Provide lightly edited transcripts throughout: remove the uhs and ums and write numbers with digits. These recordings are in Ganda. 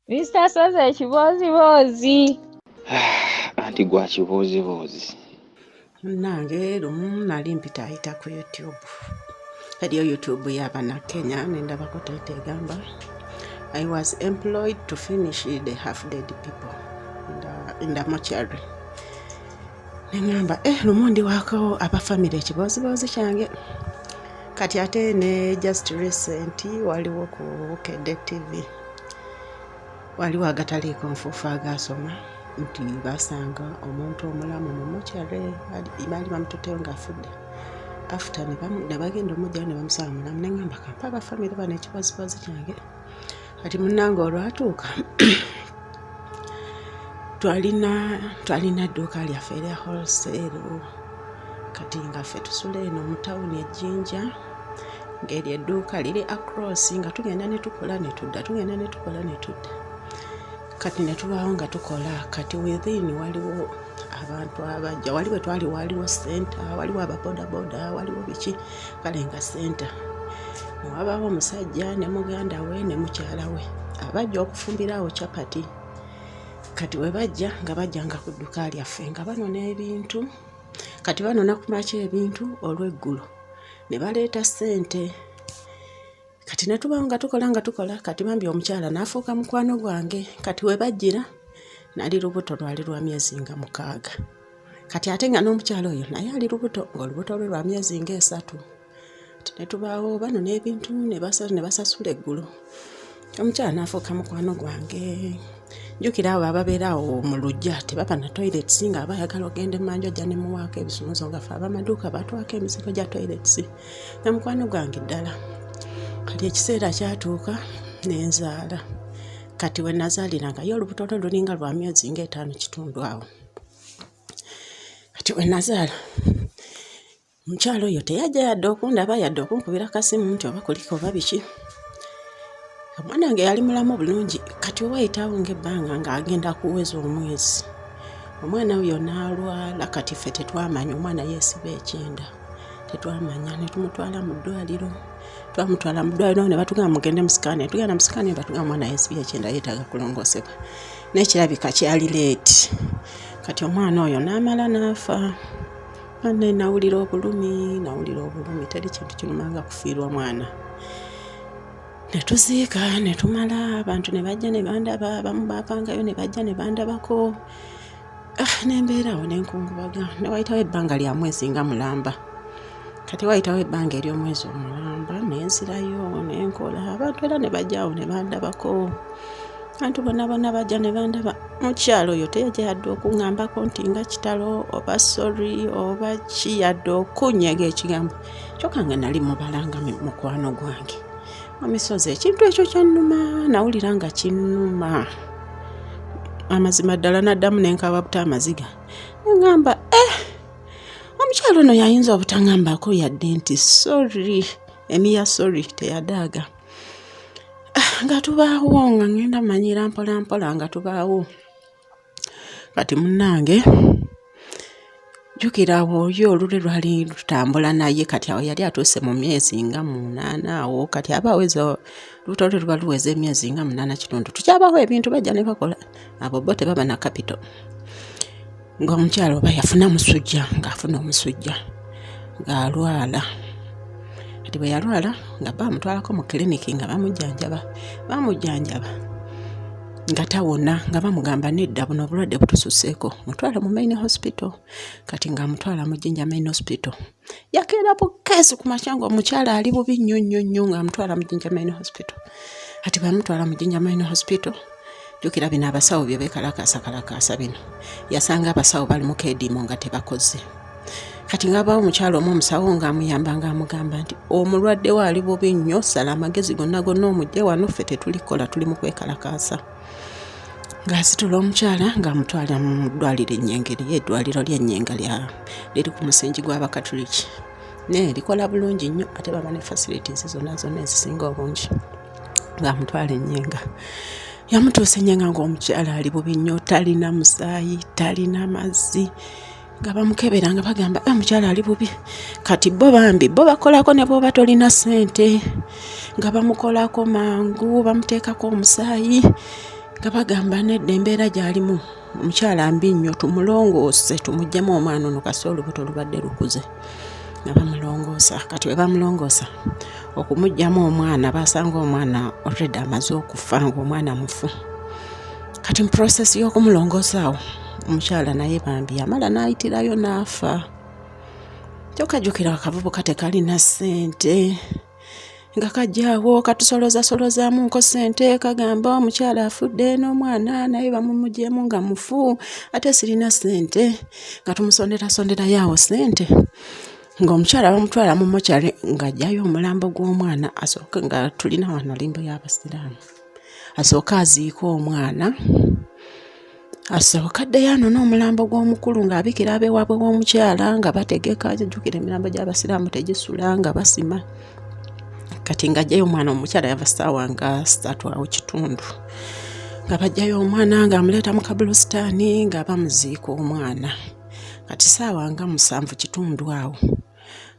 Mr. Soze ekiboozibozi. Anti gwa kibuuzibuuzi. Nange lumu nali mpitaayita ku YouTube. Eriyo YouTube y'abana Kenya nendabako taita egamba I was employed to finish the half-dead people in the mortuary. Nengamba lumu ndi wako abafamily ekiboozibozi kyange. Kati ate ne just recent waliwo ku Kede TV. Waliwo agataliiko nfuufu agasoma nti basanga omuntu omulamu mu mortuary baali bamututeyo ng'afudde. After ne bagenda omujja ne bamusanga mulamu. Nengamba kampa abafamily bano ekiboozibozi kyange. Kati munnange olwatuuka twalina edduuka lyaffe erya wholesale. Kati nga ffe tusula eno mu tawuni ejjinja ng'eryo edduuka liri across nga tugenda ne tukola ne tudda, tugenda ne tukola ne tudda. Kati ne tubaawo nga tukola. Kati within waliwo abantu abajja. Waliwo twali waliwo center, waliwo ababodaboda, waliwo biki kale nga center. Ne wabaawo omusajja ne muganda we ne mukyala we abajja okufumbirawo chapati. Kati we bajja nga bajjanga ku dduuka lyaffe nga banona ebintu. Kati banona ku makya ebintu olw'eggulo ne baleeta ssente. Kati ne tubaawo nga tukola. Kati bambi omukyala n'afuuka mukwano gwange. Kati we bajjira nali lubuto lwali lwa myezi nga 6. Kati ate nga n'omukyala oyo naye ali lubuto ng'olubuto lwe lwa myezi nga 3. Ne tubaawo banona ebintu ne basasula eggulo. Omukyala n'afuuka mukwano gwange. Njukira abo ababeera awo mu luggya tebaba na toilets nga abayagala ogenda emanjo ojja ne muwaako ebisunuzo nga ffe abamaduuka batwako emizigo gya toilets. Na mukwano gwange ddala. Kati ekiseera kyatuuka n'enzaala. Kati we nazaaliranga yo olubuto lwe lulinga lwa myezi nga 5 kitundu awo. Kati we nazaala omukyalo oyo teyajja yadde okundaba yadde okunkubira kasimu nti oba kuliko oba biki. Omwana wange yali mulamu bulungi. Kati owayitawo ng'ebbanga ng'agenda kuweza omwezi. Omwana oyo n'alwala. Kati ffe tetwamanya omwana yeesiba ekyenda. Tetwamanya ne tumutwala mu ddwaliro. Twamutwala mu ddwaliro ne batugamba mugende mu sikaani. Tugenda mu sikaani ne batugamba omwana yeesibye ekyenda yeetaaga kulongoosebwa. N'ekirabika kyali leeti. Kati omwana oyo n'amala n'afa. Anne nawulira obulumi. Teri kintu kirumanga kufiirwa mwana. Ne tuziika ne tumala abantu ne bajja ne bandaba abamu baapangayo ne bajja ne bandabako. N'embeerawo n'enkungubaga. Ne wayitawo ebbanga lya mwezi nga mulamba. Kati wayitawo ebbanga ery'omwezi omulamba n'enzirayo n'enkola. Abantu era ne bajjaawo ne bandabako. Abantu bonna bajja ne bandaba. Mukyalo oyo teyajja yadde okuŋŋambako nti nga kitalo oba sorry oba ki yadde okunnyaga ekigambo. Kyokka nga nali mubalanga mukwano gwange. Omisozi ekintu ekyo kyannuma nawulira nga kinnuma. Amazima ddala n'addamu n'enkaaba buta amaziga. Ngamba omukyalo ono yayinza obutaŋŋambako yadde nti sorry. Emiya sorry teyadaaga. Nga tubaawo nga ngenda manyira mpola nga tubaawo. Kati munnange jjukira awo oyo olule lwali lutambula naye kati awo yali atuuse mu myezi nga 8 awo. Kati aba aweza lubuto lwe luba luweza emyezi nga 8 kitundu. Tukyabaho ebintu bajja ne bakola. Abo bo tebaba na capital. Ng'omukyalo oba yafuna musujja ng'afuna omusujja ng'alwala. Kati bwe yalwala nga bamutwalako mu kiriniki nga bamujjanjaba nga tawona nga bamugamba nedda buno obulwadde butususseeko mutwala mu main hospital. Kati nga mutwala mu Jinja main hospital yakeera bukeesi ku makya omukyala ali bubi nnyo nga mutwala mu Jinja main hospital. Kati bamutwala mu Jinja main hospital jjukira bino abasawo bye beekalakaasa bino. Yasanga abasawo bali mu keediimo nga tebakoze. Kati ng'abaawo omukyalo omusawo ng'amuyamba ng'amugamba nti omulwadde we ali bubi nnyo sala amagezi gonna omujje wano ffe tetulikola tuli mu kwekalakaasa. Ng'asitula omukyala ng'amutwala mu ddwaliro ennyengeri eddwaliro ly'ennyenga liri ku musingi gw'Abakatuliki. Naye likola bulungi nnyo ate baba ne facilities zonna ezisinga obungi. Ng'amutwala ennyenga. Yamutuusa ennyenga ng'omukyala ali bubi nnyo talina musaayi talina mazzi. Nga bamukebera nga bagamba omukyala ali bubi. Kati bo bakolako ne bwoba tolina ssente. Nga bamukolako mangu bamuteekako omusaayi. nga bagamba nedda embeera gy'alimu omukyala mbi nnyo, tumulongoose tumuggyemu omwana ono kasi olubuto lubadde lukuze. Nga bamulongoosa, kati we bamulongoosa okumuggyamu omwana basanga omwana already amaze okufa, ng'omwana mufu. Kati mu process y'okumulongoosa awo omukyala naye bambi yamala n'ayitirayo n'afa. Kyokka jjukira akavubuka tekalina ssente, nga kajjaawo katusolozaamu ssente kagamba omukyala afudde n'omwana naye bamumugyemu nga mufu ate sirina ssente, nga tumusonderayo awo ssente. Ng'omukyala bamutwala mu mokyale ng'ajjayo omulambo gw'omwana asooke, nga tulina wano limbo y'Abasiraamu, asooke aziike omwana, asooka addeyo ano n'omulambo gw'omukulu ng'abikira ab'ewaabwe w'omukyala nga bategeka. Jjukira emirambo gy'Abasiraamu tegisula nga basima. Kati ng'ajjayo omwana, omukyala yava ssaawa nga 3:30 nga bajjayo omwana ng'amuleeta mu kabulositaani nga bamuziika omwana. Kati ssaawa nga 7:30 awo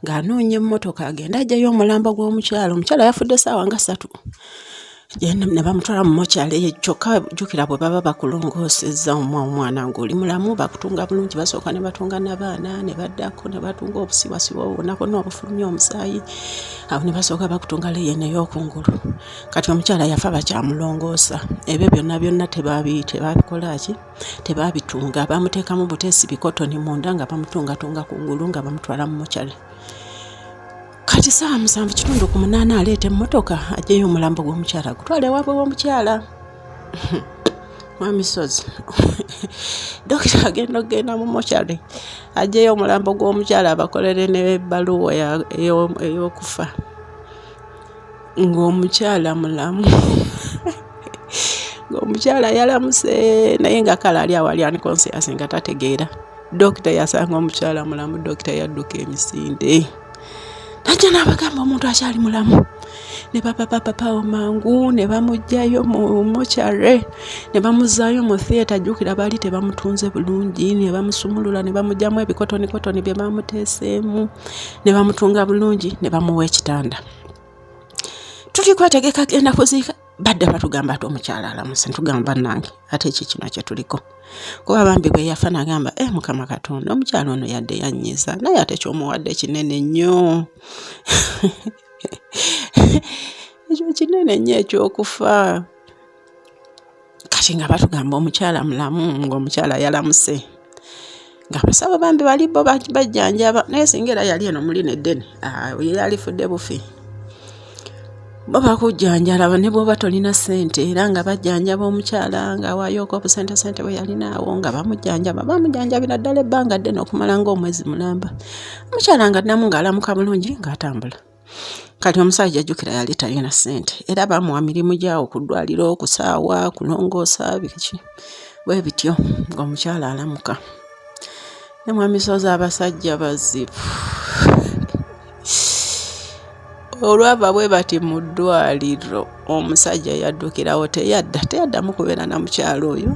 ng'anoonya emmotoka agenda ajjayo omulambo gw'omukyala. Omukyala yafudde ssaawa nga 3. Ne bamutwala mu mokyale kyokka jjukira bwe baba bakulongoosezza omwana ng'oli mulamu bakutunga bulungi, basooka ne batunga n'abaana ne baddako ne batunga obusiwasiwa bwonna bwonna obufulumya omusaayi, awo ne basooka bakutunga leeyene ey'okungulu. Kati omukyala yafa bakyamulongoosa, ebyo byonna tebabikola ki, tebabitunga, bamuteekamu buteesi bikotoni munda nga bamutungatunga kungulu nga bamutwala mu mokyale. Kati ssaawa 7:8 aleeta emmotoka ajjayo omulambo gw'omukyala gutwala ewaabwe w'omukyala. Mwamisozi dokita agenda okugenda mu mokyale ajjayo omulambo gw'omukyala abakolere n'ebbaluwa ey'okufa ng'omukyala mulamu. Ng'omukyala yalamuse naye nga kale ali awo ali unconscious nga tategeera. Dokita yasanga omukyala mulamu, dokita yadduka emisinde. Najja n'abagamba omuntu akyali mulamu. Ne papa mangu ne bamuggyayo mu mokyale, ne bamuzzaayo mu theatre. Jjukira baali tebamutunze bulungi, ne bamusumulula ne bamuggyamu ebikotoni bye bamuteeseemu, ne bamutunga bulungi, ne bamuwa ekitanda. Tuli kwetegeka genda kuziika, badde batugamba ate omukyala alamuse. Ntugamba nange ate kino kye tuliko. Kuba bambi bwe yafa n'agamba Mukama Katonda, omukyala ono yadde yannyiza naye ate ky'omuwadde kinene nnyo. Ekyo kinene nnyo eky'okufa. Kati nga batugamba omukyala mulamu, ng'omukyala yalamuse. Ng'abasawo bambi bali bo bajjanjaba, naye singa era yali eno muli neddene, ye yalifudde bufi. Bo bakujjanjala ne bw'oba tolina ssente, era nga bajjanjaba omukyala ng'awaayooko obusente bwe yalinaawo nga bamujjanjabira ddala ebbanga ddene okumala ng'omwezi mulamba. Omukyala nga addamu ng'alamuka bulungi ng'atambula. Kati omusajja jjukira yali talina ssente, era bamuwa mirimu gyawo ku ddwaliro, kusaawa, kulongoosa biki bwe bityo ng'omukyala alamuka. Ne mwamisozi abasajja bazibu. Olwava bwe bati mu ddwaliro omusajja yaddukirawo, teyaddamu kubeera na mukyala oyo.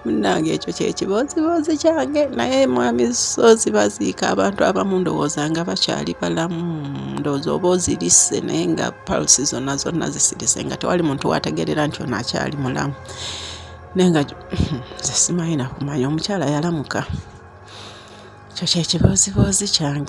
Munnange ekyo kyekiboozi kyange. Naye mwamisozi baziika abantu abamu ndowooza nga bakyali balamu, ndowooza oba ozirise naye nga palusi zonna zisirise nga tewali muntu wategeerera nti ono akyali mulamu. Naye nga nze simanyi na kumanya omukyala yalamuka. Ekyo kyekiboozi kyange.